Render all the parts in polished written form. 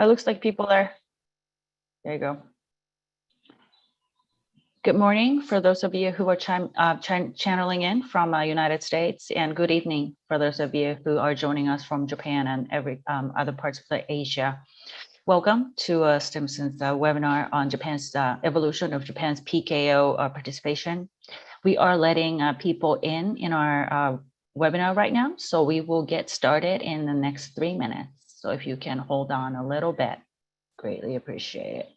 It looks like people are, there you go. Good morning for those of you who are channeling in from United States, and good evening for those of you who are joining us from Japan and every other parts of Asia. Welcome to Stimson's webinar on Japan's evolution of Japan's PKO participation. We are letting people in our webinar right now, so we will get started in the next 3 minutes. So if you can hold on a little bit, greatly appreciate it.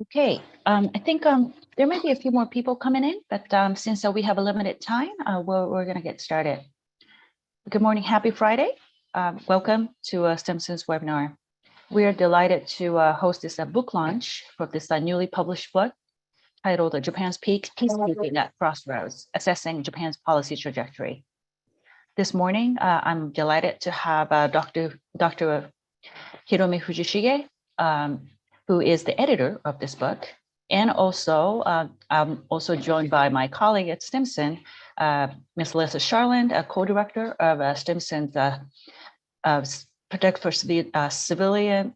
Okay, I think there may be a few more people coming in, but since we have a limited time, we're going to get started. Good morning, happy Friday. Welcome to Stimson's webinar. We are delighted to host this book launch for this newly published book titled Japan's Peacekeeping at Crossroads, Assessing Japan's Policy Trajectory. This morning, I'm delighted to have Dr. Hiromi Fujishige, who is the editor of this book. And also, I'm also joined by my colleague at Stimson, Ms. Lisa Sharland, a co-director of Stimson's Protect for Civilian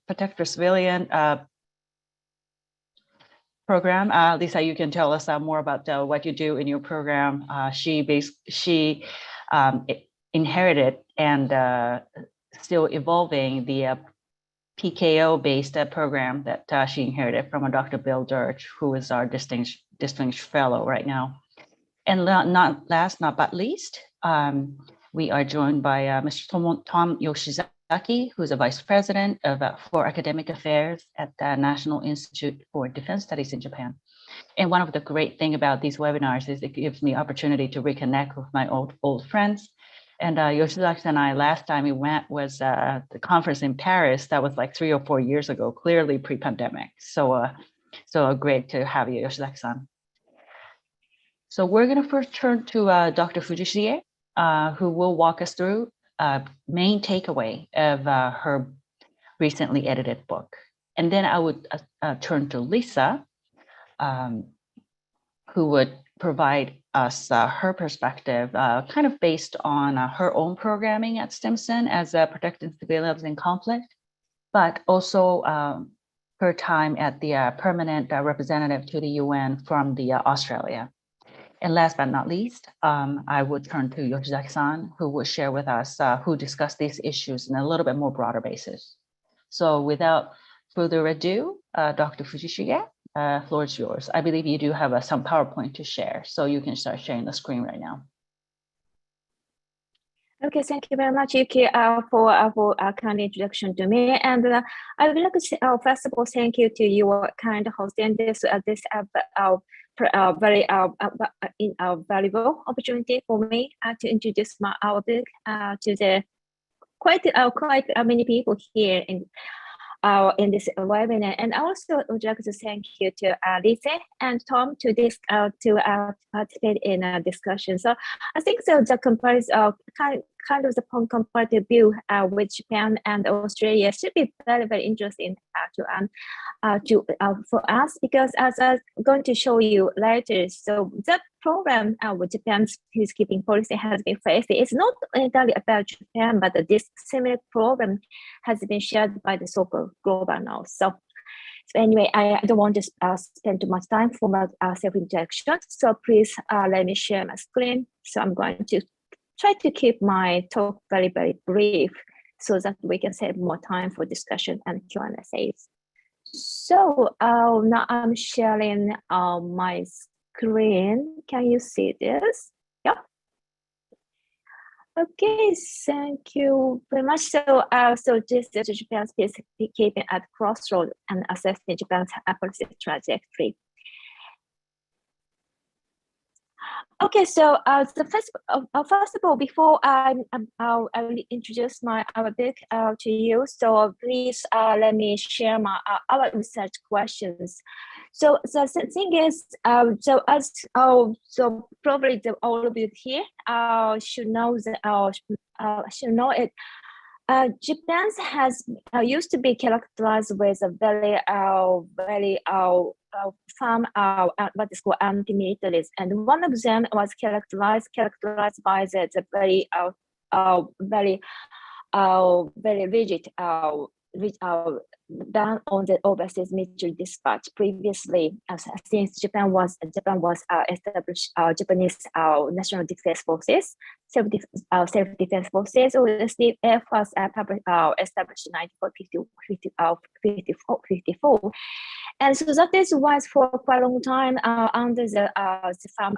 program. Lisa, you can tell us more about what you do in your program. She inherited and still evolving the PKO-based program that she inherited from Dr. Bill Dirch, who is our distinguished fellow right now. And not last, not but least, we are joined by Mr. Tom Yoshizaki, who's a vice president for academic affairs at the National Institute for Defense Studies in Japan. And one of the great things about these webinars is it gives me opportunity to reconnect with my old friends. And Yoshizaki and I, last time we went was the conference in Paris. That was like 3 or 4 years ago, clearly pre-pandemic. So great to have you, Yoshizaki-san. So we're going to first turn to Dr. Fujishige, who will walk us through main takeaway of her recently edited book. And then I would turn to Lisa, who would provide us her perspective, kind of based on her own programming at Stimson as protecting civilians in conflict, but also her time at the permanent representative to the UN from the Australia. And last but not least, I would turn to Yoshizaki-san, who will share with us who discussed these issues in a little bit more broader basis. So without further ado, Dr. Fujishige, floor is yours. I believe you do have some PowerPoint to share, so you can start sharing the screen right now. Okay, thank you very much, Yuki, for a kind introduction to me. And I would like to say, first of all, thank you to your kind hosting this very valuable opportunity for me to introduce our book to the quite many people here in this webinar. And I also would like to thank you to Lisa and Tom to participate in a discussion. So I think the comparison kind of the comparative view with Japan and Australia should be very, very interesting for us, because as I'm going to show you later, so the program with Japan's peacekeeping policy has been faced. It's not entirely about Japan, but this similar program has been shared by the so-called global north. So anyway, I don't want to spend too much time for my self-introduction. So please let me share my screen. So I'm going to try to keep my talk very, very brief so that we can save more time for discussion and Q&As. So now I'm sharing my screen. Can you see this? Yeah. Okay, thank you very much. So, so this is Japan's peacekeeping at Crossroads and assessing Japan's policy trajectory. Okay, so first of all, before I'll introduce our book to you. So please let me share our research questions. So the thing is, so probably all of you here should know should know it. Japan has used to be characterized with a very firm what is called anti-militarism, and one of them was characterized by the very rigid ban on the overseas military dispatch. Previously, since Japan was established Japanese national defense forces, self-defense forces, or the State Air Force established in 1954. And so that is why for quite a long time under the firm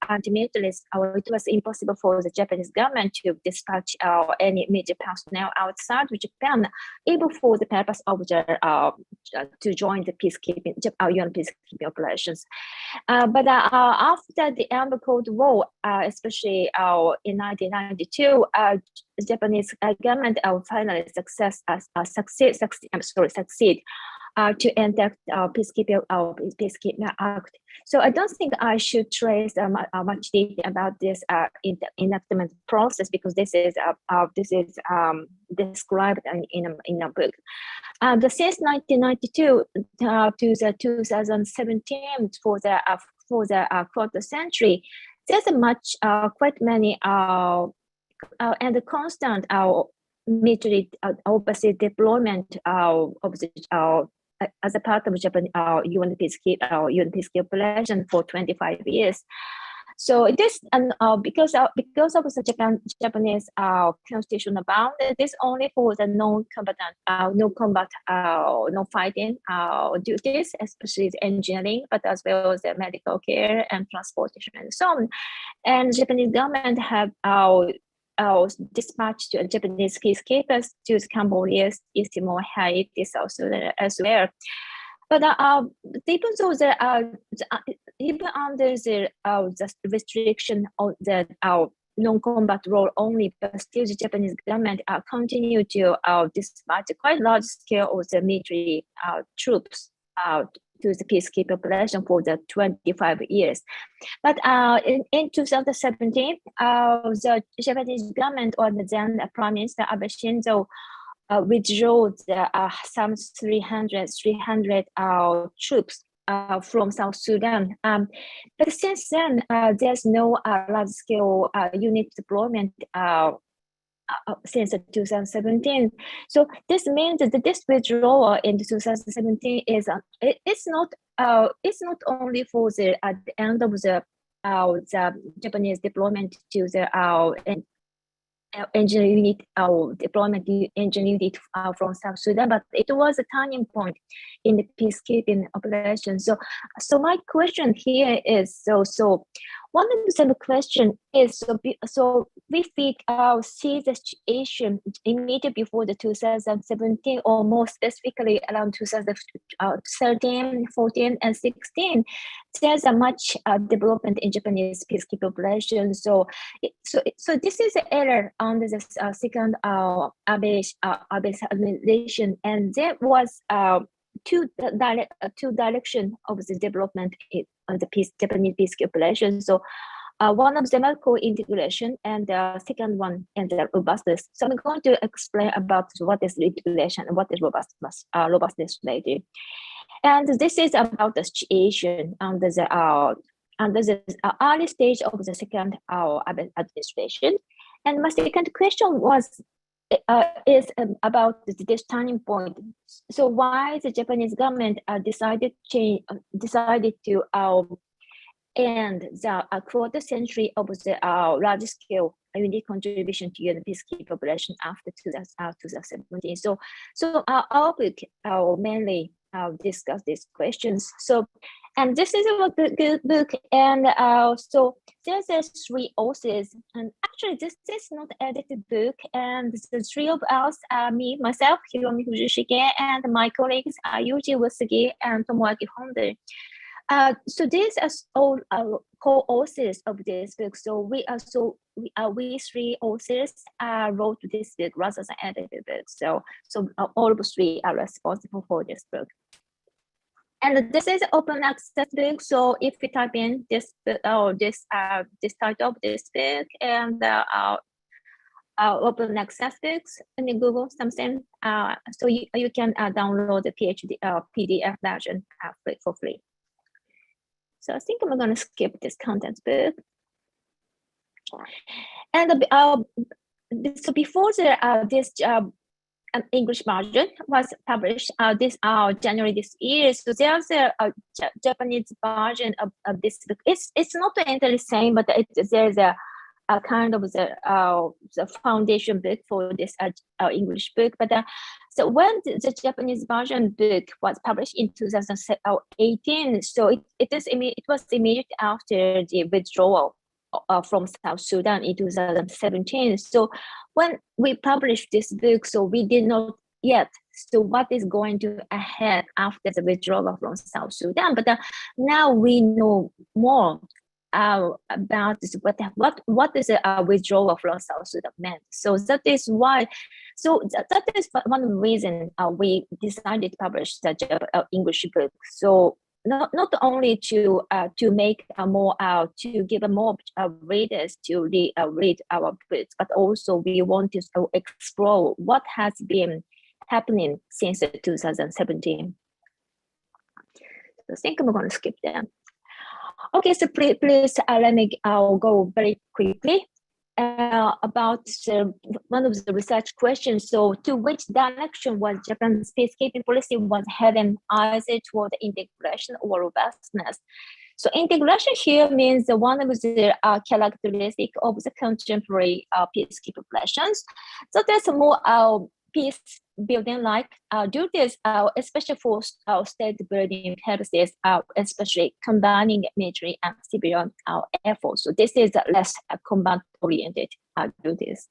anti-militarism, it was impossible for the Japanese government to dispatch any military personnel outside of Japan, even for the purpose of to join the peacekeeping, UN peacekeeping operations. But after the end of the Cold War, especially in 1992, the Japanese government finally succeed to enact Peacekeeping Act. So I don't think I should trace much detail about this enactment process, because this is described in a book. Since 1992 to the 2017 for the quarter century, there's quite many and constant military overseas deployment of the as a part of Japan UN peacekeeping operation for 25 years. So this and because of the Japanese constitutional bound, it is only for the non-combatant, no fighting duties, especially the engineering, but as well as the medical care and transportation and so on. And the Japanese government have dispatched Japanese peacekeepers to Cambodia, East Timor, Haiti, South Sudan as well. But even though even under the restriction of the non-combat role only, but still the Japanese government continue to dispatch a quite large scale of the military troops to the peacekeeping operation for the 25 years. But in 2017, the Japanese government, or the then Prime Minister Abe Shinzo, withdrew some 300 troops from South Sudan. But since then, there's no large-scale unit deployment since 2017. So this means that this withdrawal in 2017 is it's not only for the at the end of the Japanese deployment to the engineering unit, deployment engineering unit from South Sudan, but it was a turning point in the peacekeeping operation. So my question here is, so one of the question is, so we see the situation immediately before the 2017, or more specifically around 2013, 14, and 16. There's a much development in Japanese peacekeeping operations. So this is an error under the second Abe's administration, and there was two direction of the development of the Japanese peacekeeping operations. So one of them is called integration, and the second one is the robustness. So I'm going to explain about what is integration and what is robustness related. And this is about the situation under the early stage of the second administration. And my second question is about this turning point. So why the Japanese government decided to and the quarter century of the large-scale unique contribution to the peacekeeping operation after 2017. So our book mainly discuss these questions. So, and this is a good book, and so there's 3 authors, and actually this is not edited book, and the 3 of us, me, myself, Hiromi Fujishige, and my colleagues, Yuji Wasugi and Tomoaki Honda. So these are all co-authors of this book. So we 3 authors wrote this book rather than edited book. So all of 3 are responsible for this book. And this is open access book. So if you type in this this title of this book and open access books in Google something, so you can download the PDF version for free. So I think I'm going to skip this content book. And so before this English version was published this January this year, so there's a Japanese version of this book. It's not entirely same, but there's a kind of the foundation book for this English book. But so when the Japanese version book was published in 2018, so it was immediately after the withdrawal from South Sudan in 2017. So when we published this book, so we did not yet so what is going to ahead after the withdrawal from South Sudan. But now we know more about this, what is a withdrawal from South Sudan meant. So that is why. So that is one of the reasons we decided to publish the English book. So not only to make more to give more readers to read our books, but also we want to explore what has been happening since 2017. So I think I'm going to skip them. Okay, so please let me go very quickly about one of the research questions. So, to which direction was Japan's peacekeeping policy was heading, either toward integration or robustness? So, integration here means one of the characteristic of the contemporary peacekeeping operations. So, there's more peace building like duties, especially for state building purposes, especially combining military and civilian efforts. So this is less combat-oriented duties.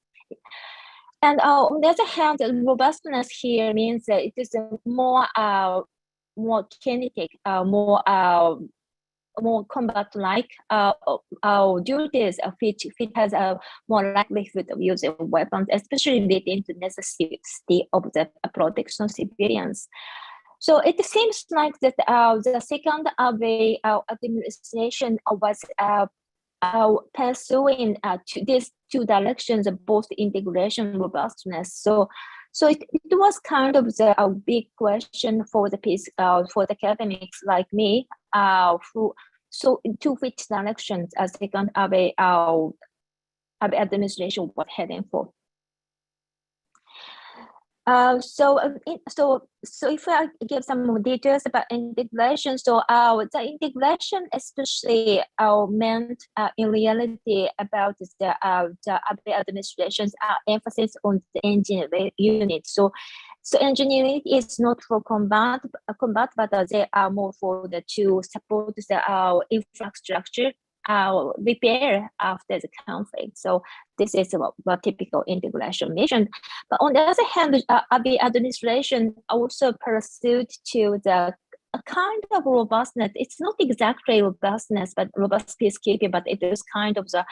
And on the other hand, the robustness here means that it is more kinetic, more combat-like duties, which has a more likelihood of using weapons, especially relating to necessity of the protection of civilians. So it seems like that the second administration was pursuing these 2 directions of both integration and robustness. So it was kind of a big question for the for the academics like me, so to which directions second Abe administration was heading for. So if I give some more details about integration, so the integration especially meant in reality about the Abe administration's emphasis on the engineering unit. So engineering is not for combat, but they are more for to support the infrastructure repair after the conflict. So this is a typical integration mission. But on the other hand, Abe administration also pursued to the a kind of robustness. It's not exactly robustness, but robust peacekeeping, but it is kind of the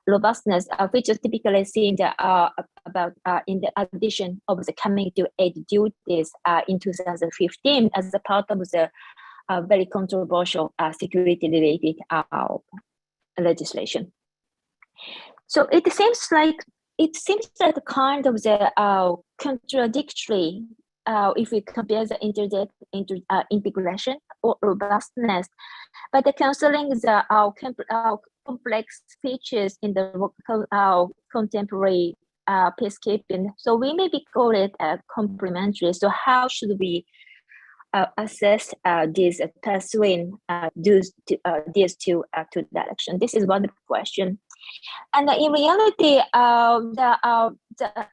robustness, which is typically seen about in the addition of the coming to aid duties in 2015 as a part of the very controversial security-related legislation. So it seems like kind of the contradictory if we compare the integration or robustness, but considering the complex features in the contemporary peacekeeping, so we maybe call it complementary. So how should we assess these pursuing these two directions? This is one question. And in reality, the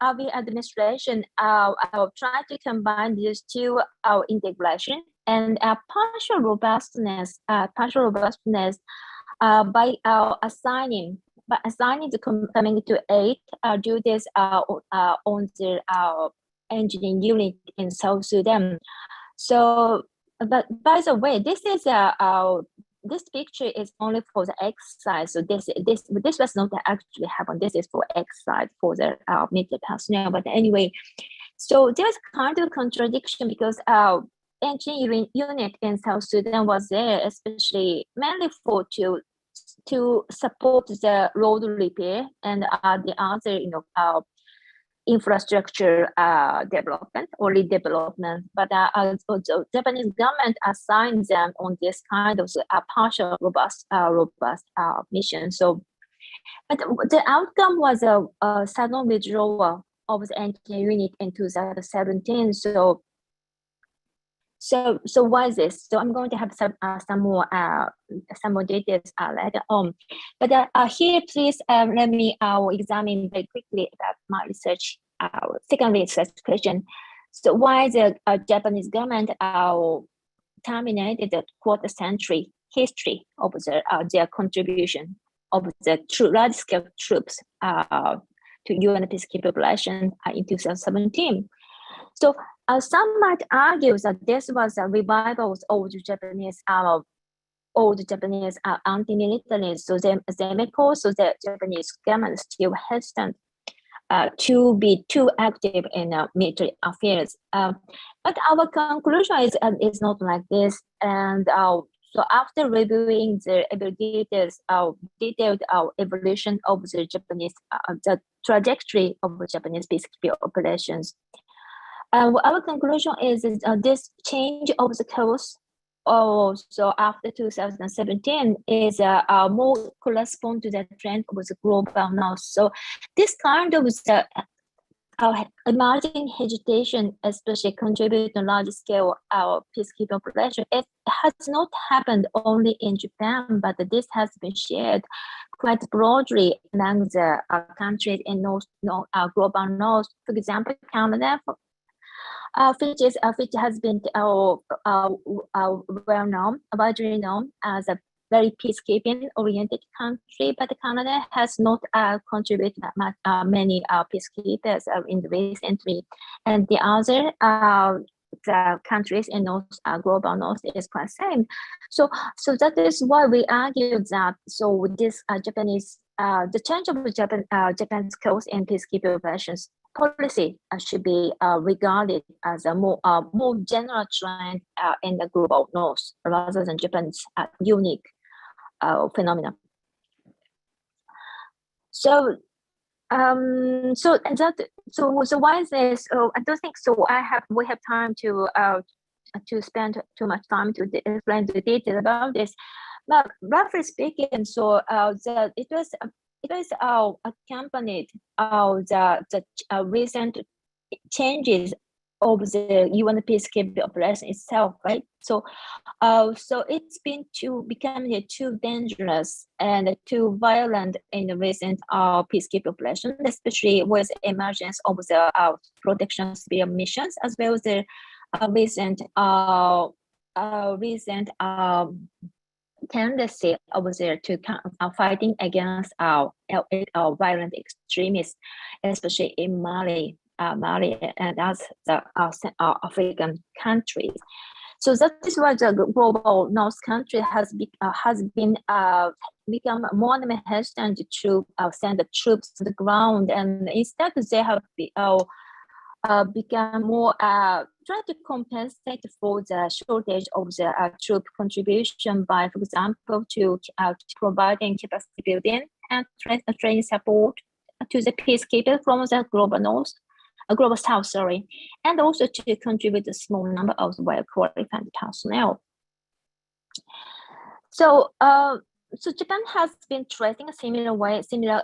RV administration try to combine these two integration and partial robustness by assigning the community aid duties on the engineering unit in South Sudan. So, but by the way, this is this picture is only for the exercise. So this was not actually happen. This is for exercise for the military personnel. But anyway, so there's kind of contradiction because engineering unit in South Sudan was there, especially mainly for to support the road repair and the other infrastructure development or redevelopment, but the Japanese government assigned them on this kind of partial robust mission. So, but the outcome was a sudden withdrawal of the engineering unit in 2017. So why is this? So I'm going to have some more details later on. But here, please let me examine very quickly about my research, second research question. So why the Japanese government terminated the quarter-century history of their contribution of the large-scale troops to UN peacekeeping operation in 2017? So some might argue that this was a revival of the Japanese anti-militarism. So they may cause the Japanese government still hesitant to be too active in military affairs. But our conclusion is not like this. And so after reviewing the detailed evolution of the Japanese, the trajectory of the Japanese peacekeeping operations, our conclusion is this change of the course also after 2017 is more correspond to the trend of the global north. So this kind of emerging hesitation, especially contribute to large scale peacekeeping operation, it has not happened only in Japan, but this has been shared quite broadly among the countries in global north. For example, Canada, which has been widely known as a very peacekeeping-oriented country, but Canada has not contributed many peacekeepers in recently, and the other the countries in global north is quite same. So that is why we argue that this Japanese the change of Japan's course in peacekeeping operations policy should be regarded as a more general trend in the global north rather than Japan's unique phenomenon. So why is this? I don't think so. We have time to spend too much time to explain the detail about this. But roughly speaking, it was accompanied the recent changes of the UN peacekeeping operation itself, right? So it's been becoming too dangerous and too violent in the recent peacekeeping operation, especially with the emergence of the protection civil missions, as well as the recent tendency over there to fighting against violent extremists, especially in Mali and as the African countries. So that is why the global North country has been become more and more hesitant to send the troops to the ground, and instead they have become more trying to compensate for the shortage of the troop contribution by, for example, to providing capacity building and training support to the peacekeepers from the global north. Global South, and also to contribute a small number of well-qualified personnel. So Japan has been tracing a similar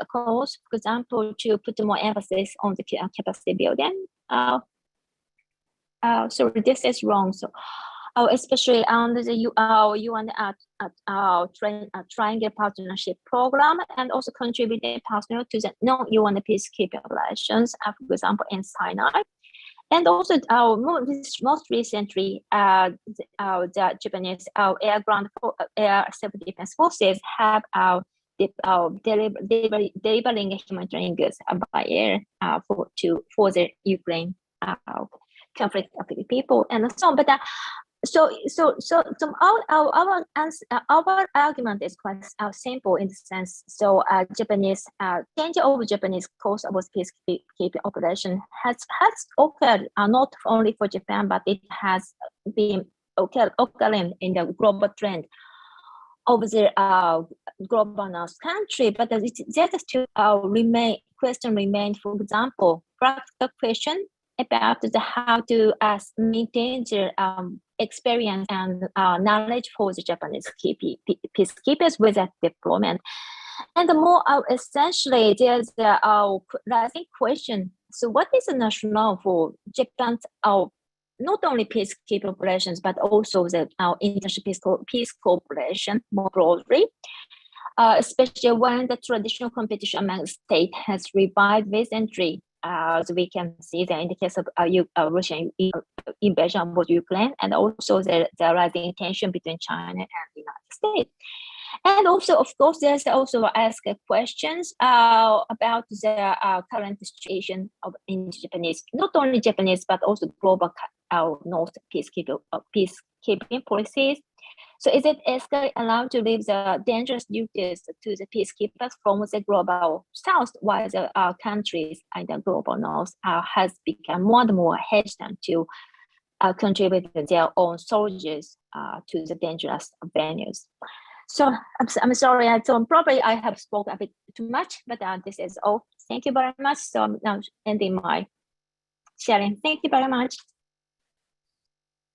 course, for example, to put more emphasis on the capacity building. Sorry, this is wrong. So especially under the UN Triangle Partnership Program, and also contributed personally to the non-UN peacekeeping operations, for example, in Sinai. And also, most recently, the Japanese air self-defense forces have delivering humanitarian goods by air for the Ukraine conflict affected people and so on. But our argument is quite simple in the sense. So Japanese change of Japanese course of peacekeeping operation has occurred not only for Japan, but it has been occurring in the global trend of the global North country. But there's still question remain. For example, practical question about how to maintain their experience and knowledge for the Japanese peacekeepers with that deployment. And the more essentially, there's the rising question. So what is the rationale for Japan's not only peacekeeping operations, but also the international peace cooperation more broadly, especially when the traditional competition among states has revived recently. As we can see that in the case of Russian invasion of Ukraine, and also the rising tension between China and the United States. And also, of course, there's also asked questions about the current situation in Japanese, not only Japanese, but also global North peacekeeping policies. So is it allowed to leave the dangerous duties to the peacekeepers from the global South, while the countries in the global North has become more and more hesitant to contribute their own soldiers to the dangerous venues? So I'm sorry, probably I have spoken a bit too much, but this is all. Thank you very much. So I'm now ending my sharing. Thank you very much.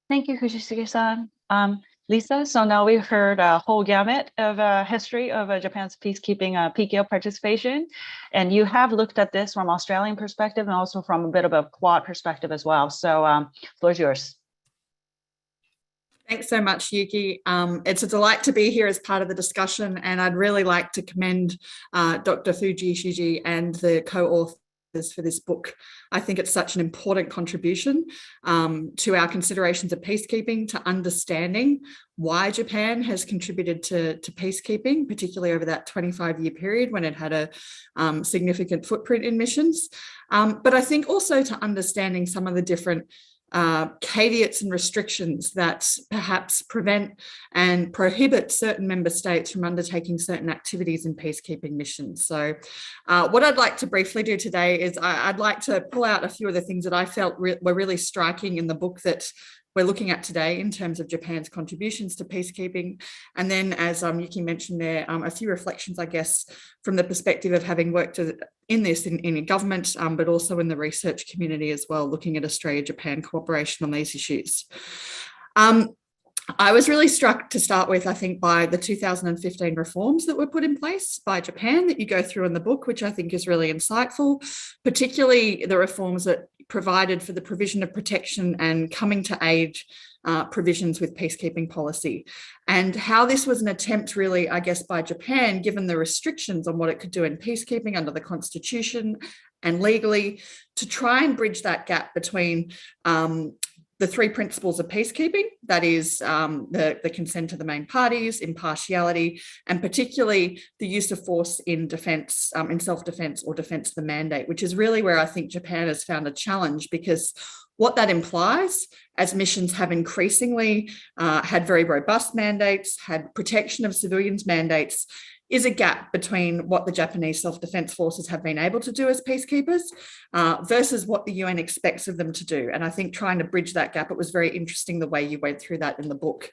Thank you, Kuchisuke-san. Lisa, so now we've heard a whole gamut of history of Japan's peacekeeping PKO participation, and you have looked at this from Australian perspective and also from a bit of a Quad perspective as well. So floor is yours. Thanks so much, Yuki. It's a delight to be here as part of the discussion, and I'd really like to commend Dr. Fuji Shiji and the co-authors for this book. I think it's such an important contribution to our considerations of peacekeeping, to understanding why Japan has contributed to peacekeeping, particularly over that 25-year period when it had a significant footprint in missions. But I think also to understanding some of the different caveats and restrictions that perhaps prevent and prohibit certain member states from undertaking certain activities in peacekeeping missions. So what I'd like to briefly do today is I'd like to pull out a few of the things that I felt were really striking in the book that we're looking at today in terms of Japan's contributions to peacekeeping. And then, as Yuki mentioned there, a few reflections, I guess, from the perspective of having worked in this in government, but also in the research community as well, looking at Australia-Japan cooperation on these issues. I was really struck to start with, I think, by the 2015 reforms that were put in place by Japan that you go through in the book, which I think is really insightful, particularly the reforms that provided for the provision of protection and coming to aid provisions with peacekeeping policy, and how this was an attempt really, I guess, by Japan, given the restrictions on what it could do in peacekeeping under the constitution and legally, to try and bridge that gap between the three principles of peacekeeping, that is the consent of the main parties, impartiality, and particularly the use of force in defence, in self-defence or defence of the mandate, which is really where I think Japan has found a challenge, because what that implies, as missions have increasingly had very robust mandates, had protection of civilians mandates, is a gap between what the Japanese self-defense forces have been able to do as peacekeepers versus what the UN expects of them to do. And I think trying to bridge that gap, it was very interesting the way you went through that in the book.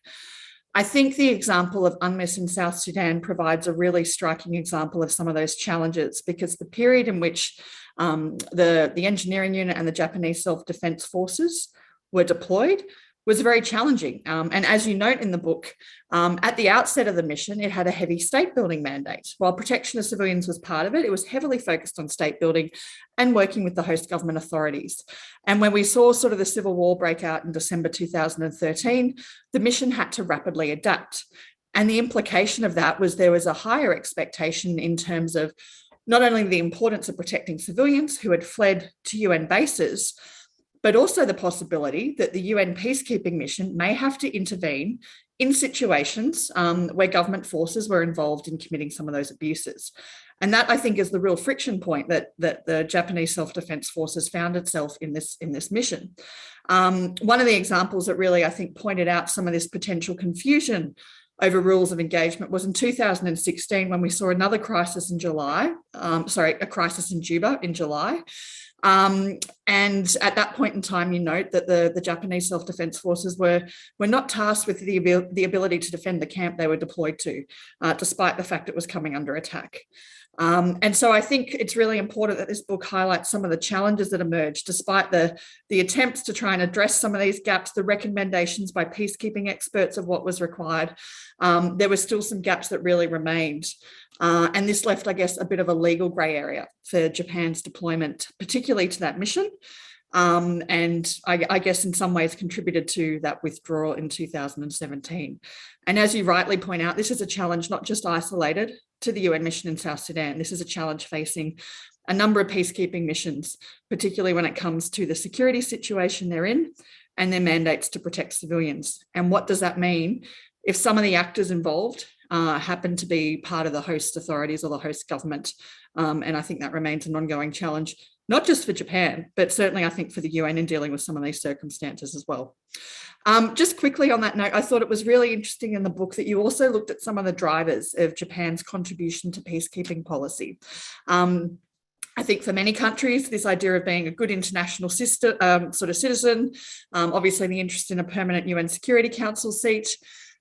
I think the example of UNMISS in South Sudan provides a really striking example of some of those challenges, because the period in which the engineering unit and the Japanese self-defense forces were deployed was very challenging. And as you note in the book, at the outset of the mission, it had a heavy state building mandate. While protection of civilians was part of it, it was heavily focused on state building and working with the host government authorities. And when we saw sort of the civil war break out in December 2013, the mission had to rapidly adapt. And the implication of that was there was a higher expectation in terms of not only the importance of protecting civilians who had fled to UN bases, but also the possibility that the UN peacekeeping mission may have to intervene in situations where government forces were involved in committing some of those abuses. And that, I think, is the real friction point that the Japanese Self-Defense Forces found itself in this mission. One of the examples that really, I think, pointed out some of this potential confusion over rules of engagement was in 2016 when we saw another crisis in a crisis in Juba in July. And at that point in time, you note that the Japanese Self-Defense Forces were not tasked with the ability to defend the camp they were deployed to, despite the fact it was coming under attack. And so I think it's really important that this book highlights some of the challenges that emerged, despite the attempts to try and address some of these gaps, the recommendations by peacekeeping experts of what was required. There were still some gaps that really remained. And this left, I guess, a bit of a legal grey area for Japan's deployment, particularly to that mission. And I guess in some ways contributed to that withdrawal in 2017. And as you rightly point out, this is a challenge not just isolated to the UN mission in South Sudan. This is a challenge facing a number of peacekeeping missions, particularly when it comes to the security situation they're in and their mandates to protect civilians. And what does that mean if some of the actors involved happen to be part of the host authorities or the host government? And I think that remains an ongoing challenge, not just for Japan, but certainly I think for the UN in dealing with some of these circumstances as well. Just quickly on that note, I thought it was really interesting in the book that you also looked at some of the drivers of Japan's contribution to peacekeeping policy. I think for many countries, this idea of being a good international citizen, obviously the interest in a permanent UN Security Council seat,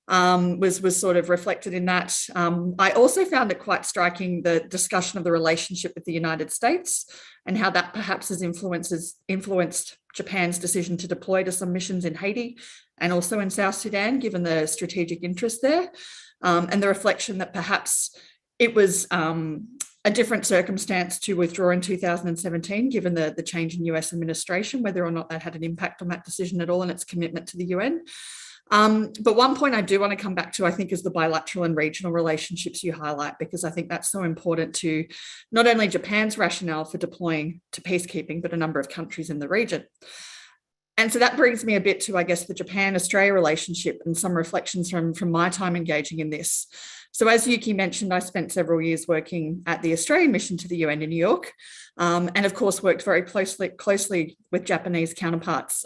was sort of reflected in that. I also found it quite striking, the discussion of the relationship with the United States and how that perhaps has influenced Japan's decision to deploy to some missions in Haiti and also in South Sudan, given the strategic interest there, and the reflection that perhaps it was a different circumstance to withdraw in 2017, given the change in US administration, whether or not that had an impact on that decision at all and its commitment to the UN. But one point I do want to come back to, I think, is the bilateral and regional relationships you highlight, because I think that's so important to not only Japan's rationale for deploying to peacekeeping, but a number of countries in the region. And so that brings me a bit to, I guess, the Japan-Australia relationship and some reflections from my time engaging in this. So as Yuki mentioned, I spent several years working at the Australian mission to the UN in New York, and of course worked very closely with Japanese counterparts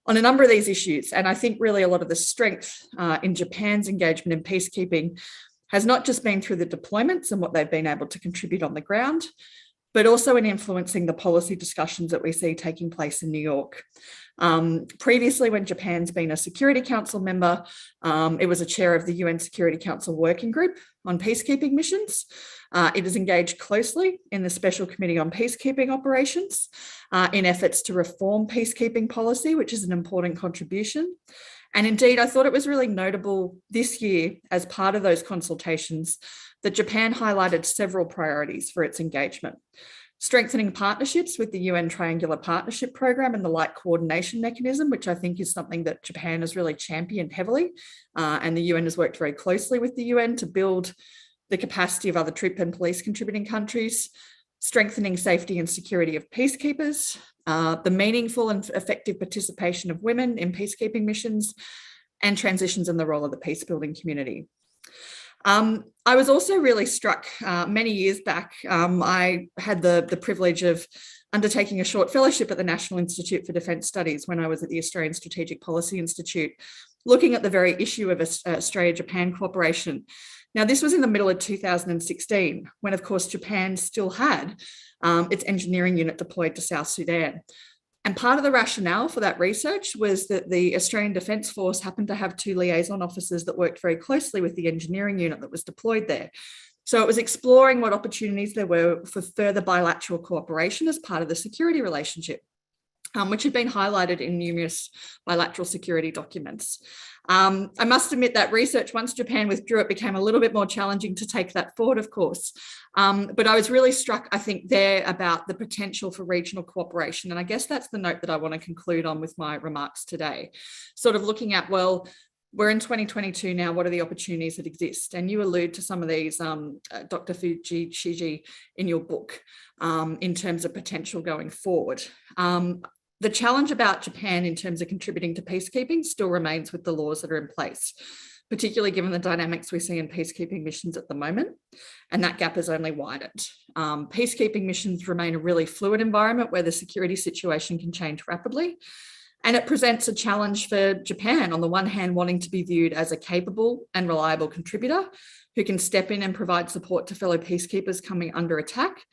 on a number of these issues. And I think really a lot of the strength in Japan's engagement in peacekeeping has not just been through the deployments and what they've been able to contribute on the ground, but also in influencing the policy discussions that we see taking place in New York. Previously, when Japan's been a Security Council member, it was a chair of the UN Security Council Working Group on peacekeeping missions. It is engaged closely in the Special Committee on Peacekeeping Operations in efforts to reform peacekeeping policy, which is an important contribution. And indeed, I thought it was really notable this year, as part of those consultations, that Japan highlighted several priorities for its engagement. Strengthening partnerships with the UN Triangular Partnership Program and the Light Coordination Mechanism, which I think is something that Japan has really championed heavily. And the UN has worked very closely with the UN to build the capacity of other troop and police contributing countries. Strengthening safety and security of peacekeepers, the meaningful and effective participation of women in peacekeeping missions, and transitions in the role of the peacebuilding community. I was also really struck many years back. I had the privilege of undertaking a short fellowship at the National Institute for Defence Studies when I was at the Australian Strategic Policy Institute, looking at the very issue of Australia-Japan cooperation. Now, this was in the middle of 2016, when, of course, Japan still had its engineering unit deployed to South Sudan. And part of the rationale for that research was that the Australian Defence Force happened to have 2 liaison officers that worked very closely with the engineering unit that was deployed there. So it was exploring what opportunities there were for further bilateral cooperation as part of the security relationship. which had been highlighted in numerous bilateral security documents. I must admit that research, once Japan withdrew, it became a little bit more challenging to take that forward, of course. But I was really struck, I think, there about the potential for regional cooperation. And I guess that's the note that I want to conclude on with my remarks today. Sort of looking at, well, we're in 2022 now, what are the opportunities that exist? And you allude to some of these, Dr. Fuji Shiji, in your book, in terms of potential going forward. The challenge about Japan in terms of contributing to peacekeeping still remains with the laws that are in place, particularly given the dynamics we see in peacekeeping missions at the moment, and that gap has only widened. Peacekeeping missions remain a really fluid environment where the security situation can change rapidly, and it presents a challenge for Japan, on the one hand, wanting to be viewed as a capable and reliable contributor who can step in and provide support to fellow peacekeepers coming under attack,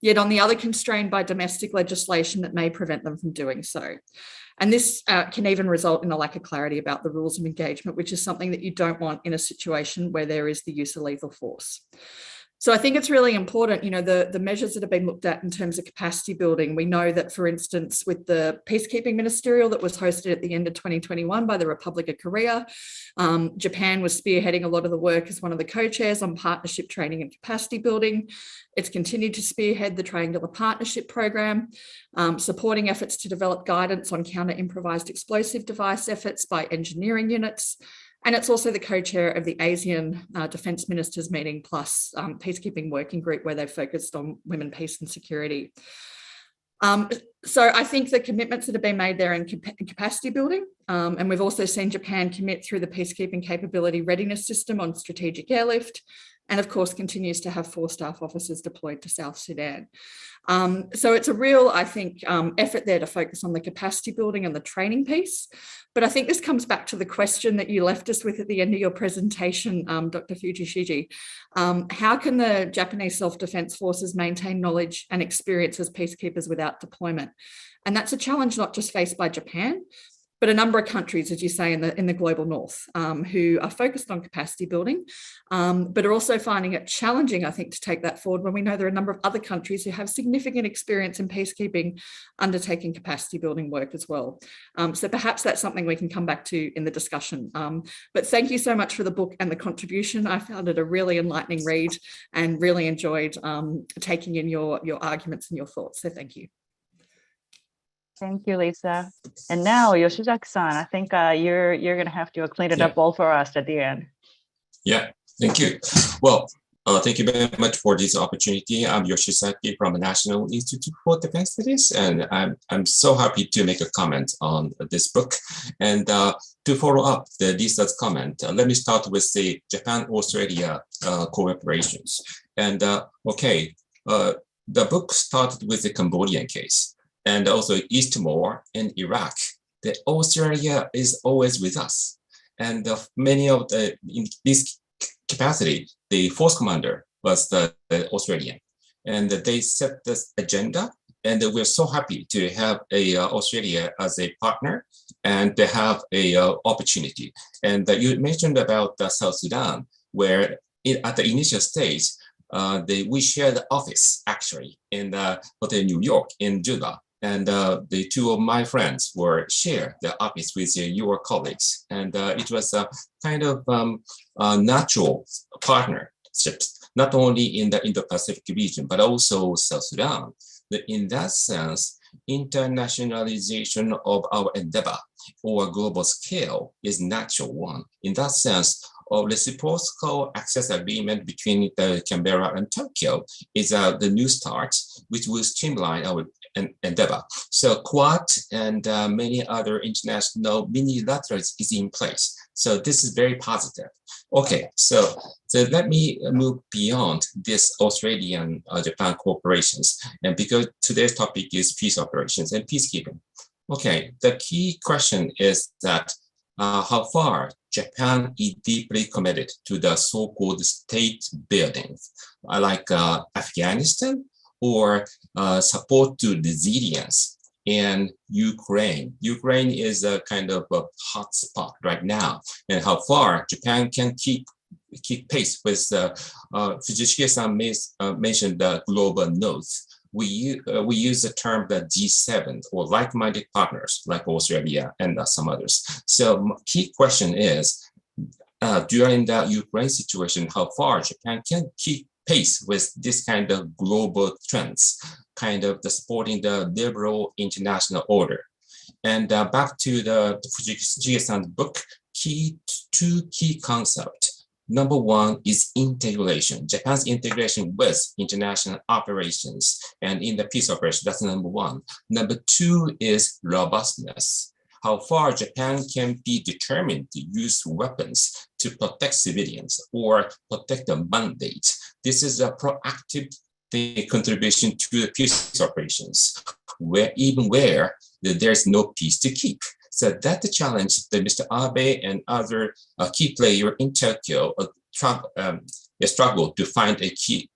yet on the other constrained by domestic legislation that may prevent them from doing so. And this can even result in a lack of clarity about the rules of engagement, which is something that you don't want in a situation where there is the use of lethal force. So I think it's really important, the measures that have been looked at in terms of capacity building. We know that, for instance, with the Peacekeeping Ministerial that was hosted at the end of 2021 by the Republic of Korea, Japan was spearheading a lot of the work as one of the co-chairs on partnership training and capacity building. It's continued to spearhead the Triangular Partnership Program, supporting efforts to develop guidance on counter-improvised explosive device efforts by engineering units. And it's also the co-chair of the ASEAN Defence Ministers meeting plus Peacekeeping Working Group, where they've focused on women, peace and security. So I think the commitments that have been made there in capacity building, and we've also seen Japan commit through the Peacekeeping Capability Readiness System on strategic airlift, and of course continues to have 4 staff officers deployed to South Sudan. So it's a real, I think, effort there to focus on the capacity building and the training piece. But I think this comes back to the question that you left us with at the end of your presentation, Dr. Fuji Shiji. How can the Japanese self-defense forces maintain knowledge and experience as peacekeepers without deployment? And that's a challenge not just faced by Japan, but a number of countries, as you say, in the global north, who are focused on capacity building, but are also finding it challenging, I think, to take that forward when we know there are a number of other countries who have significant experience in peacekeeping undertaking capacity building work as well. So perhaps that's something we can come back to in the discussion. But thank you so much for the book and the contribution. I found it a really enlightening read and really enjoyed taking in your arguments and your thoughts. So thank you. Thank you, Lisa. And now, Yoshizaki-san, I think you're going to have to clean it up all for us at the end. Yeah, thank you. Well, thank you very much for this opportunity. I'm Yoshizaki from the National Institute for Defense Studies, and I'm so happy to make a comment on this book. And to follow up Lisa's comment, let me start with the Japan-Australia cooperations. And the book started with the Cambodian case. And also East Timor and Iraq, the Australia is always with us. And many of in this capacity, the force commander was the Australian. And they set this agenda. And we're so happy to have Australia as a partner and to have a opportunity. And you mentioned about South Sudan, where at the initial stage, we shared the office actually in Hotel New York in Juba. And the 2 of my friends were share the office with your colleagues. And it was a kind of natural partnership, not only in the Indo-Pacific region, but also South Sudan. In that sense, internationalization of our endeavor or global scale is natural one. In that sense, reciprocal access agreement between Canberra and Tokyo is the new start, which will streamline our endeavor. So Quad and many other international minilaterals is in place. So this is very positive. Okay, so let me move beyond this Australian-Japan cooperations, and because today's topic is peace operations and peacekeeping. Okay, the key question is that how far Japan is deeply committed to the so-called state buildings, like Afghanistan, or support to resilience in Ukraine. Ukraine is a kind of a hot spot right now, and how far Japan can keep pace with Fujishige-san mentioned the global north. we use the term the G7 or like-minded partners like Australia and some others. So key question is, during the Ukraine situation, how far Japan can keep pace with this kind of global trends, kind of the supporting the liberal international order. And back to the Fujiki-san's book, two key concepts. Number one is integration, Japan's integration with international operations and in the peace operation, that's number one. Number two is robustness, how far Japan can be determined to use weapons to protect civilians or protect the mandate. This is a proactive contribution to the peace operations, where there's no peace to keep. So that's the challenge that Mr. Abe and other key players in Tokyo struggle to find a key,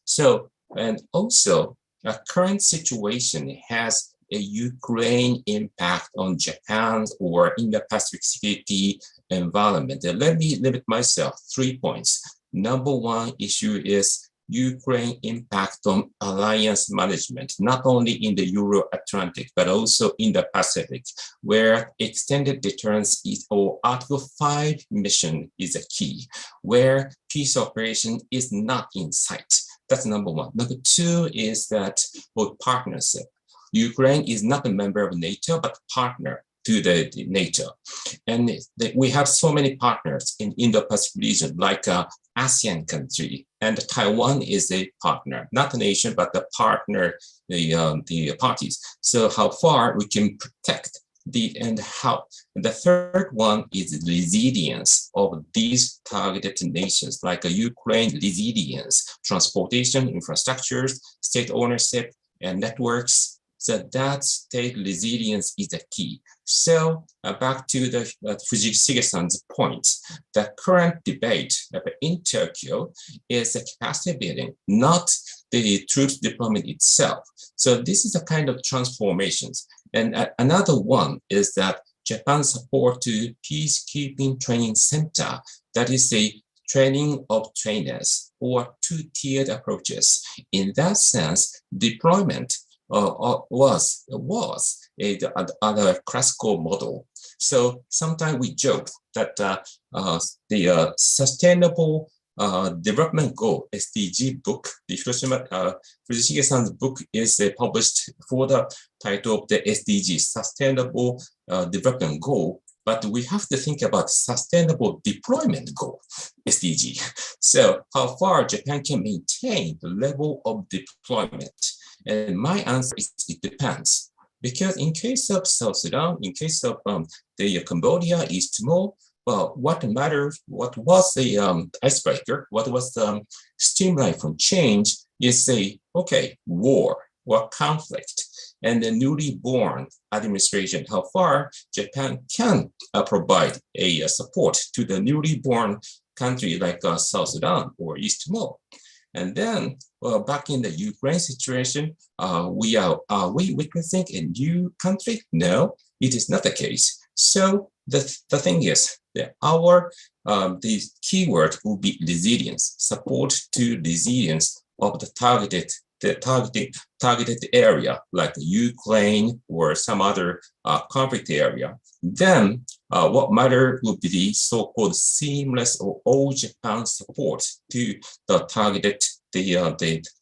So, and also, the current situation has a Ukraine impact on Japan's or Indo-Pacific security environment. And let me limit myself 3 points. Number one issue is Ukraine impact on alliance management, not only in the Euro-Atlantic, but also in the Pacific, where extended deterrence or Article 5 mission is a key, where peace operation is not in sight. That's number one. Number two is that both partnership. Ukraine is not a member of NATO, but partner to the NATO. And we have so many partners in Indo-Pacific region, like ASEAN country, and Taiwan is a partner, not a nation, but the partner, the parties. So how far we can protect and how. And the third one is resilience of these targeted nations, like Ukraine resilience, transportation, infrastructures, state ownership, and networks. So that state resilience is the key. So back to the Fujiki-san's point, the current debate in Tokyo is the capacity building, not the troops deployment itself. So this is a kind of transformations. And another one is that Japan's support to Peacekeeping Training Center, that is a training of trainers or two-tiered approaches. In that sense, deployment was a classical model. So sometimes we joke that the Sustainable Development Goal SDG book, the Fujiki-san's book is published for the title of the SDG, Sustainable Development Goal. But we have to think about Sustainable Deployment Goal, SDG. So how far Japan can maintain the level of deployment. And my answer is it depends. Because in case of South Sudan, in case of the Cambodia, East Timor, well, what matters, what was the icebreaker, what was the stimuli from change is war or conflict. And the newly born administration, how far Japan can provide a support to the newly born country like South Sudan or East Timor. And then, back in the Ukraine situation, are we witnessing a new country? No, it is not the case. So the thing is that the keyword will be resilience, support to resilience of the targeted area like Ukraine or some other conflict area. Then what matter would be the so-called seamless or all Japan support to the targeted the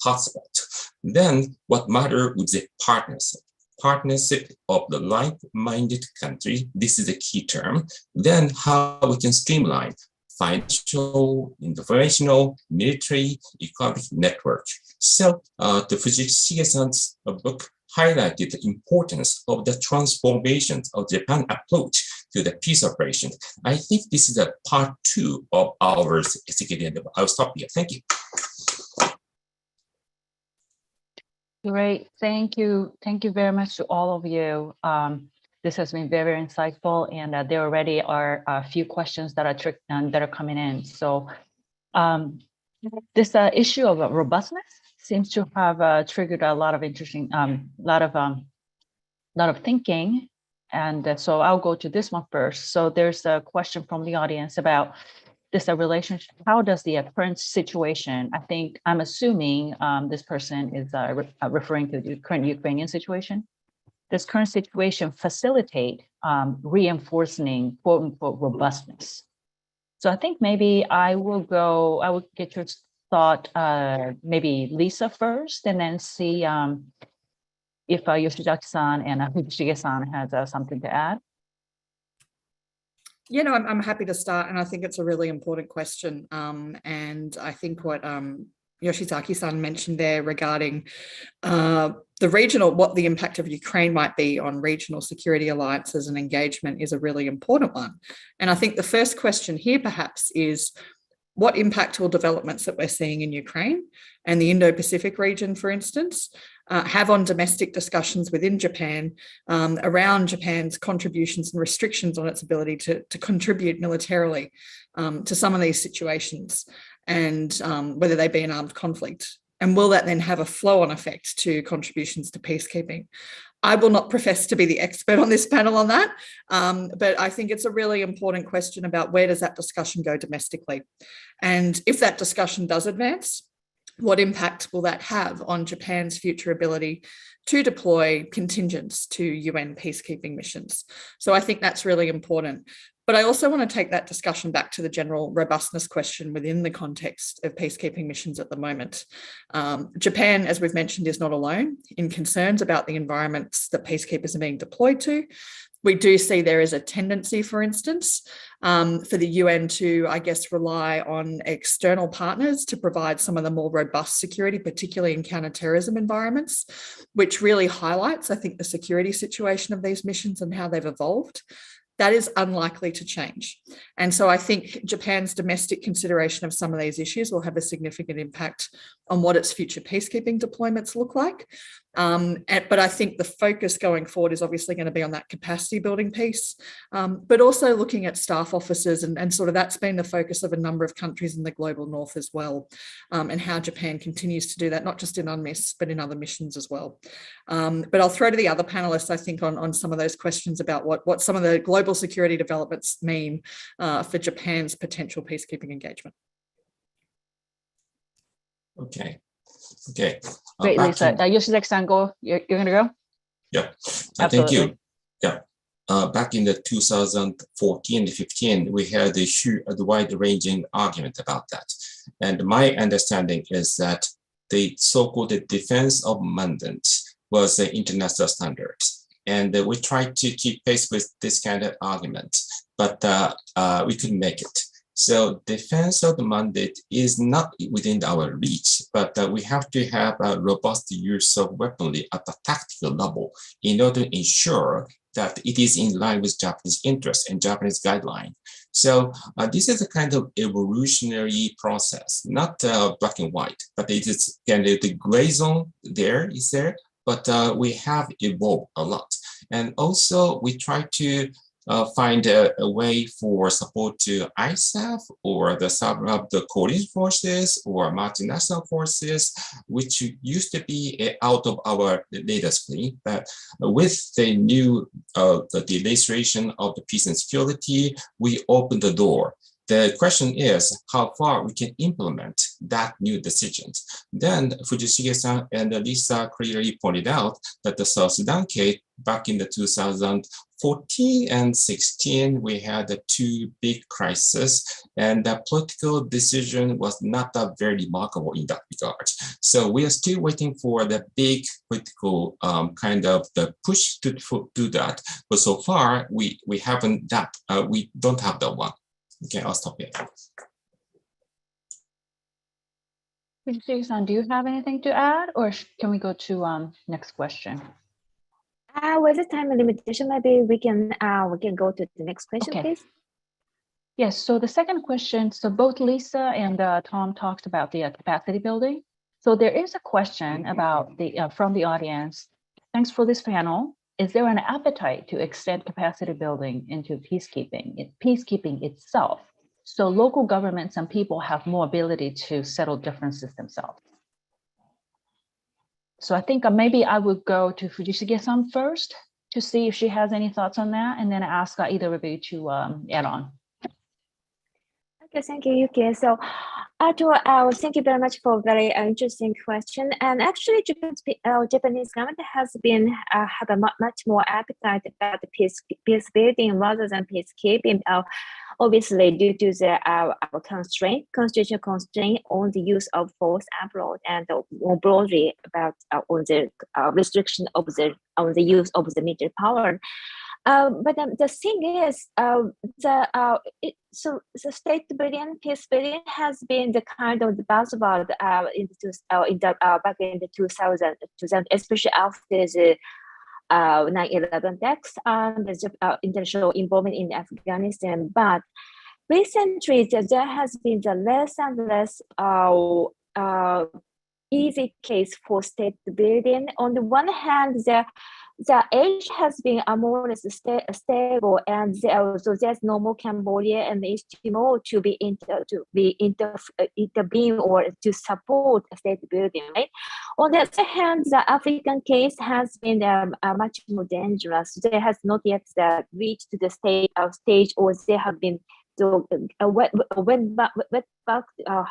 hotspot. Then what matter would be partnership of the like-minded country. This is a key term. Then how we can streamline financial, informational, military, economic network. So the Fujiki-san's book highlighted the importance of the transformations of Japan approach to the peace operation. I think this is a part 2 of our executive. I'll stop here. Thank you. Great. Thank you. Thank you very much to all of you. This has been very insightful, and there already are a few questions that are coming in. So this issue of robustness seems to have triggered a lot of interesting, lot of thinking. And so I'll go to this one first. So there's a question from the audience about does the relationship, how does the current situation, I'm assuming this person is referring to the current Ukrainian situation. Does current situation facilitate reinforcing quote unquote robustness? So I think maybe I will get your thought, maybe Lisa first, and then see if Yoshizaki-san and Fujishige-san has something to add. You know, I'm happy to start, and I think it's a really important question. And I think what Yoshizaki-san mentioned there regarding the regional, what the impact of Ukraine might be on regional security alliances and engagement is a really important one. And I think the first question here perhaps is, what impact will developments that we're seeing in Ukraine and the Indo-Pacific region, for instance, have on domestic discussions within Japan around Japan's contributions and restrictions on its ability to contribute militarily to some of these situations, and whether they be an armed conflict? And will that then have a flow-on effect to contributions to peacekeeping? I will not profess to be the expert on this panel on that, but I think it's a really important question about where does that discussion go domestically? And if that discussion does advance, what impact will that have on Japan's future ability to deploy contingents to UN peacekeeping missions? So I think that's really important. But I also want to take that discussion back to the general robustness question within the context of peacekeeping missions at the moment. Japan, as we've mentioned, is not alone in concerns about the environments that peacekeepers are being deployed to. We do see there is a tendency, for instance, for the UN to, I guess, rely on external partners to provide some of the more robust security, particularly in counterterrorism environments, which really highlights, I think, the security situation of these missions and how they've evolved. That is unlikely to change. And so I think Japan's domestic consideration of some of these issues will have a significant impact on what its future peacekeeping deployments look like. But I think the focus going forward is obviously going to be on that capacity building piece, but also looking at staff officers, and sort of that's been the focus of a number of countries in the global north as well, and how Japan continues to do that, not just in UNMISS, but in other missions as well. But I'll throw to the other panelists, I think, on some of those questions about what some of the global security developments mean for Japan's potential peacekeeping engagement. Okay. Great, Lisa. Yoshizaki-san, you're going to go? Yeah, thank you. Yeah, back in the 2014-15, we had a wide-ranging argument about that. And my understanding is that the so-called defense of mandate was the international standard. And we tried to keep pace with this kind of argument, but we couldn't make it. So defense of the mandate is not within our reach, but we have to have a robust use of weaponry at the tactical level in order to ensure that it is in line with Japanese interests and Japanese guideline. So this is a kind of evolutionary process, not black and white, but it is kind of the gray zone is there, but we have evolved a lot. And also we try to find a way for support to ISAF or the coalition forces or multinational forces, which used to be out of our radar screen. But with the new the legislation of the peace and security, we opened the door. The question is how far we can implement that new decision. Then Fujishige-san and Lisa clearly pointed out that the South Sudan case back in the 2014 and 16, we had two big crises, and the political decision was not very remarkable in that regard. So we are still waiting for the big political kind of the push to do that. But so far, we haven't that, we don't have that one. Okay, I'll stop here. Fujishige-san, do you have anything to add, or can we go to next question? With the time limitation, maybe we can go to the next question, Okay. please. Yes, so the second question, so both Lisa and Tom talked about the capacity building. So there is a question about from the audience. Thanks for this panel. Is there an appetite to extend capacity building into peacekeeping itself, so local governments and people have more ability to settle differences themselves? So I think maybe I would go to Fujishige-san first to see if she has any thoughts on that, and then ask either of you to add on. Thank you, Yuki. So, thank you very much for a very interesting question. And actually, Japanese government has been have a much more appetite about the peace building rather than peacekeeping. Obviously, due to the constitutional constraint on the use of force abroad, and more broadly about on the restriction of on the use of the military power. But the thing is, so the state building, peace building has been the kind of the buzzword back in the 2000, especially after the 9/11 attacks and the international involvement in Afghanistan. But recently, there has been the less and less easy case for state building. On the one hand, the age has been more or less stable, and so there's no more Cambodia and East Timor to intervene or to support state building. Right. On the other hand, the African case has been much more dangerous. They has not yet reached the stage, or they have been. So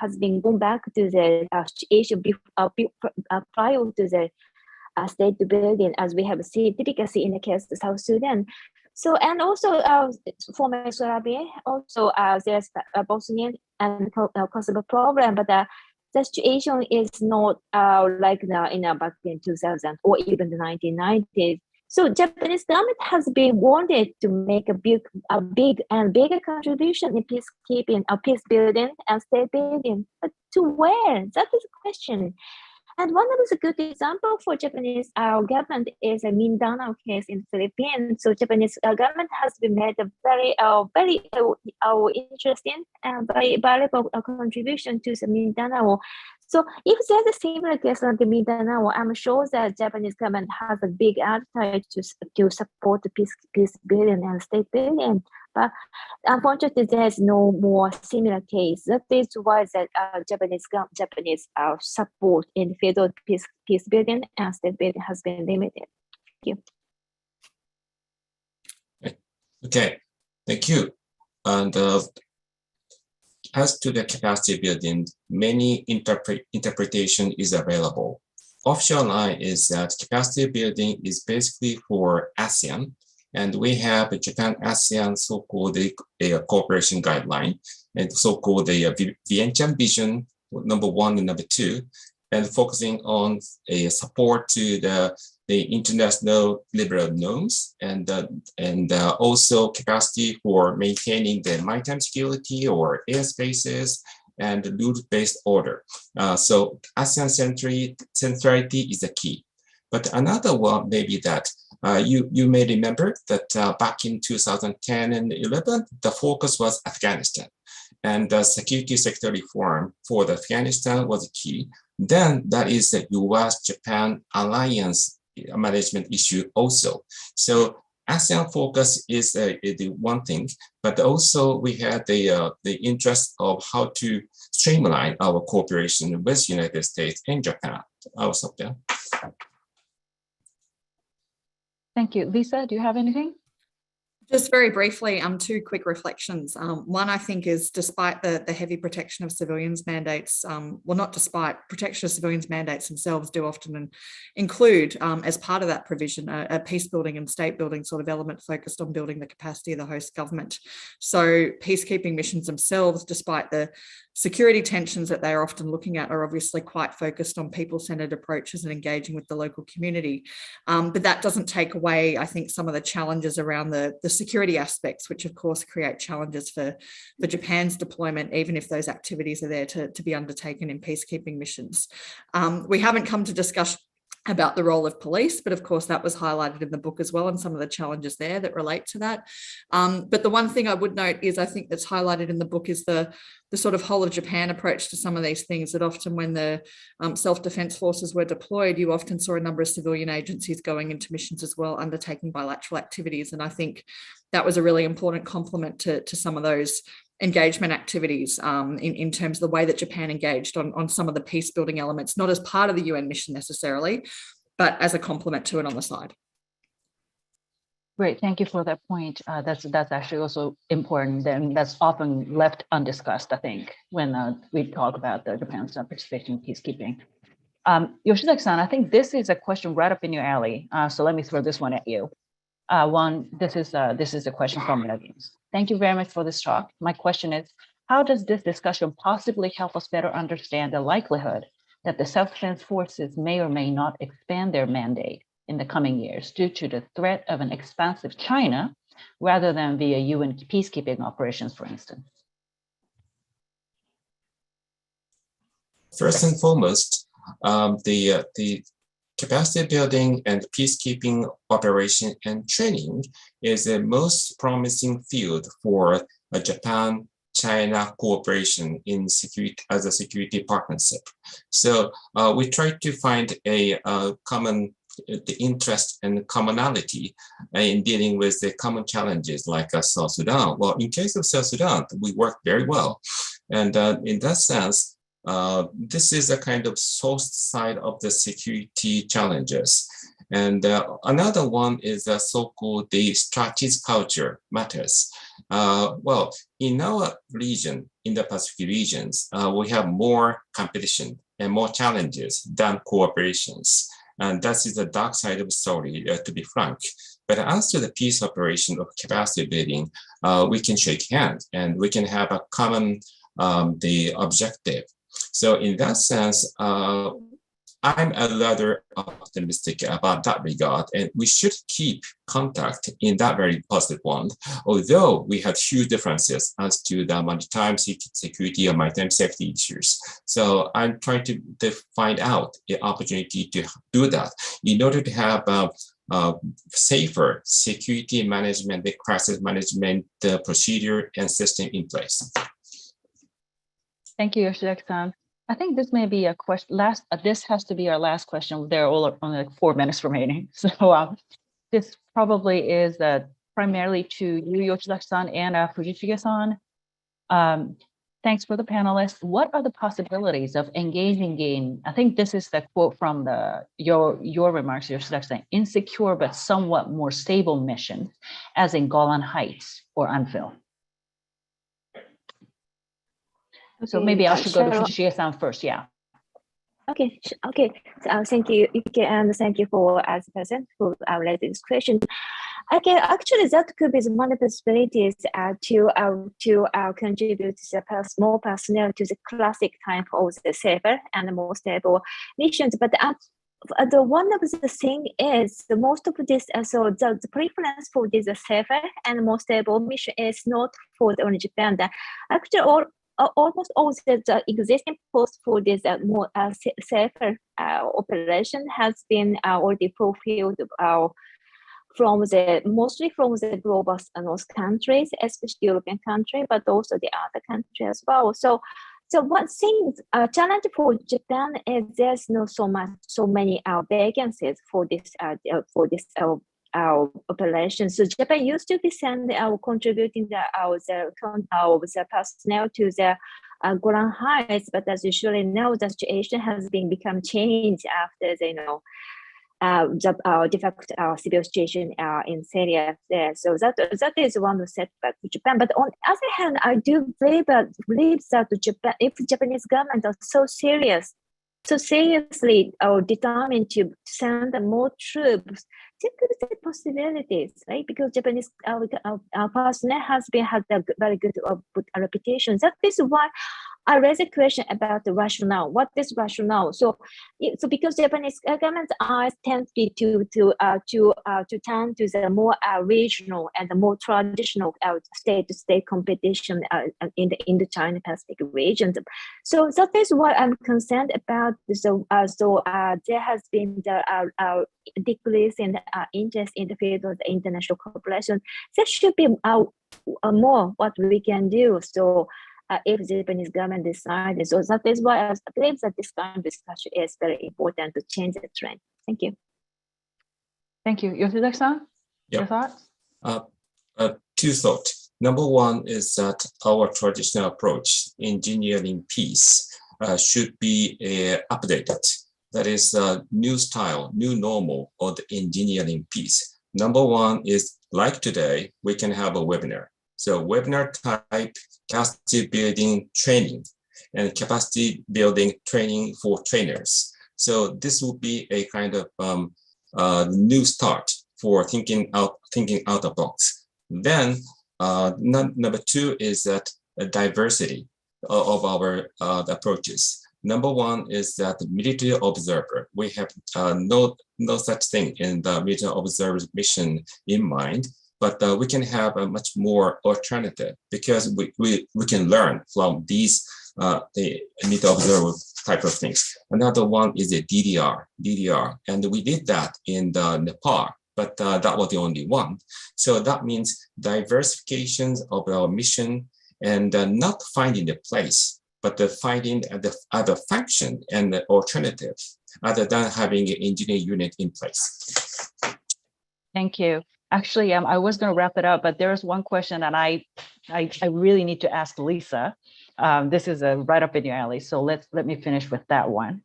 has been gone back to the situation prior to the state building, as we have seen typically in the case of South Sudan. So, and also former Yugoslavia, also there's a Bosnian and Kosovo problem, but the situation is not like back in 2000 or even the 1990s. So Japanese government has been wanted to make a bigger contribution in peacekeeping, peace building and state building. But to where? That is the question. And one of the good example for Japanese government is a Mindanao case in the Philippines. So Japanese government has been made a very interesting and very valuable contribution to the Mindanao. So if there's a similar case like the Mindanao, I'm sure that Japanese government has a big appetite to support the peace building and state building. But unfortunately, there's no more similar case. That is why that Japanese support in the field of peace building and state building has been limited. Thank you. Okay, thank you. And as to the capacity building, many interpretation is available. Offshore line is that capacity building is basically for ASEAN, and we have a Japan-ASEAN so-called cooperation guideline, and so-called the Vientiane Vision #1 and #2, and focusing on a support to the international liberal norms, and also capacity for maintaining the maritime security or airspaces and rule-based order. So ASEAN centrality is the key. But another one may be that you may remember that back in 2010 and 11, the focus was Afghanistan, and the security sector reform for the Afghanistan was key. Then that is the US-Japan alliance management issue also. So ASEAN focus is the one thing, but also we had the interest of how to streamline our cooperation with United States and Japan. I'll stop there. Thank you. Lisa, do you have anything? Just very briefly, two quick reflections. One, I think, is despite the heavy protection of civilians mandates, well, not despite, protection of civilians mandates themselves do often include, as part of that provision, a peace building and state building sort of element focused on building the capacity of the host government. So peacekeeping missions themselves, despite the security tensions that they are often looking at, are obviously quite focused on people-centered approaches and engaging with the local community. But that doesn't take away, I think, some of the challenges around the security aspects, which of course create challenges for Japan's deployment, even if those activities are there to be undertaken in peacekeeping missions. We haven't come to discuss about the role of police, but of course that was highlighted in the book as well, and some of the challenges there that relate to that. But the one thing I would note is, I think that's highlighted in the book, is the sort of whole of Japan approach to some of these things, that often when the self-defense forces were deployed, you often saw a number of civilian agencies going into missions as well, undertaking bilateral activities. And I think that was a really important complement to some of those engagement activities in terms of the way that Japan engaged on some of the peace building elements, not as part of the UN mission necessarily, but as a complement to it on the side. Great, thank you for that point. That's actually also important, and that's often left undiscussed, I think, when we talk about the Japan's participation in peacekeeping. Yoshizaki-san, I think this is a question right up in your alley. So let me throw this one at you. This is a question from the audience. Thank you very much for this talk. My question is, how does this discussion possibly help us better understand the likelihood that the self-defense forces may or may not expand their mandate in the coming years due to the threat of an expansive China rather than via UN peacekeeping operations, for instance? First and foremost, the capacity building and peacekeeping operation and training is the most promising field for a Japan-China cooperation in security as a security partnership. So we try to find a common the interest and commonality in dealing with the common challenges like South Sudan. Well, in case of South Sudan, we work very well. And in that sense, this is a kind of soft side of the security challenges. And another one is the so-called the strategic culture matters. Well, in our region, in the Pacific regions, we have more competition and more challenges than cooperations. And that is the dark side of the story, to be frank. But as to the peace operation of capacity building, we can shake hands and we can have a common the objective. So in that sense, I'm a rather optimistic about that regard, and we should keep contact in that very positive one, although we have huge differences as to the maritime security or maritime safety issues. So I'm trying to find out the opportunity to do that in order to have safer security management, the crisis management procedure and system in place. Thank you, Yoshizaki-san. I think this may be a question. This has to be our last question. There are only like 4 minutes remaining. So this probably is primarily to you, Yoshizaki-san, and Fujishige-san. Thanks for the panelists. What are the possibilities of engaging in, I think this is the quote from your remarks, Yoshizaki-san, insecure but somewhat more stable missions, as in Golan Heights or UNFIL? So maybe I should go to Fujishige-san first, yeah. Okay. Thank you, Yuki, and thank you for as a person who raised this question. Okay, actually, that could be one of the possibilities to contribute to more personnel to the classic type of the safer and more stable missions. But the one of the thing is the most of this, so the preference for this safer and more stable mission is not for the only Japan. Actually, almost all the existing posts for this more safer operation has been already fulfilled mostly from the global north countries, especially European country, but also the other country as well. So one thing, challenge for Japan is there's not so many vacancies for this operation. So Japan used to be contributing the personnel to the Golan Heights, but as you surely know, the situation has become changed after the de facto civil situation in Syria there. So that is one setback for Japan. But on the other hand, I do believe that Japan, if the Japanese government are so seriously determined to send more troops, there could be possibilities, right? Because Japanese personnel had a very good reputation. That is why I raised a question about the rationale. What is rationale? So because Japanese government's eyes tend to turn to the more regional and the more traditional state-to-state competition in the China-Pacific region. So that is what I'm concerned about. So there has been the decrease in the interest in the field of the international cooperation. There should be more what we can do. So if the Japanese government decides, so that is why I believe that this kind of discussion is very important to change the trend. Thank you. Thank you. Yoshizaki-san, your thoughts? 2 thoughts. Number one is that our traditional approach, engineering peace, should be updated. That is a new style, new normal of the engineering peace. Number one is Like today, we can have a webinar. So webinar type capacity building training and capacity building training for trainers. So this will be a kind of new start for thinking out the box. Then number two is that diversity of our approaches. Number one is that military observer. We have no such thing in the military observer mission in mind, but we can have a much more alternative because we can learn from these the military observer type of things. Another one is a DDR, and we did that in the Nepal, but that was the only one. So that means diversifications of our mission and not finding the place, but finding the other function and the alternative other than having an engineering unit in place. Thank you. Actually, I was going to wrap it up, but there's one question that I really need to ask Lisa. This is right up in your alley, so let me finish with that one.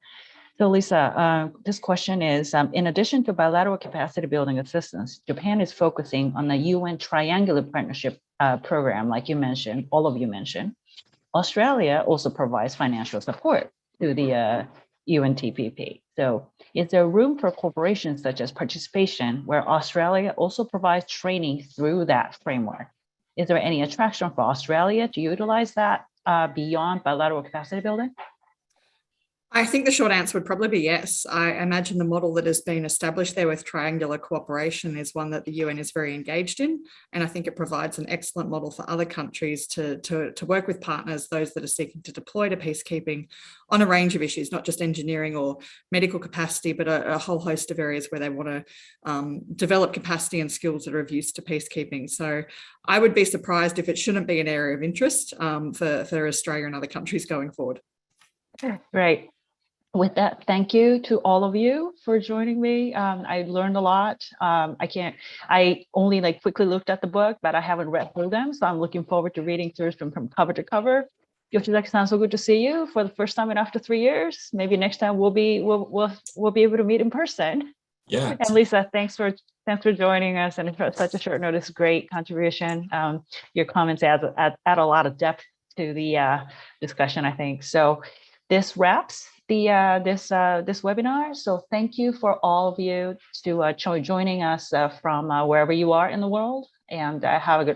So Lisa, this question is, in addition to bilateral capacity building assistance, Japan is focusing on the UN Triangular Partnership program, like you mentioned, all of you mentioned. Australia also provides financial support to the UNTPP. So is there room for cooperation such as participation where Australia also provides training through that framework? Is there any attraction for Australia to utilize that beyond bilateral capacity building? I think the short answer would probably be yes. I imagine the model that has been established there with triangular cooperation is one that the UN is very engaged in. And I think it provides an excellent model for other countries to work with partners, those that are seeking to deploy to peacekeeping on a range of issues, not just engineering or medical capacity, but a whole host of areas where they want to develop capacity and skills that are of use to peacekeeping. So I would be surprised if it shouldn't be an area of interest for Australia and other countries going forward. Right. With that, thank you to all of you for joining me. I learned a lot. I only quickly looked at the book, but I haven't read through them. So I'm looking forward to reading through from cover to cover. Yoshizaki-san, so good to see you for the first time in after 3 years. Maybe next time we'll be able to meet in person. Yeah. And Lisa, thanks for joining us and for such a short notice. Great contribution. Your comments add a lot of depth to the discussion, I think. So this wraps this webinar. So thank you for all of you to joining us from wherever you are in the world, and have a good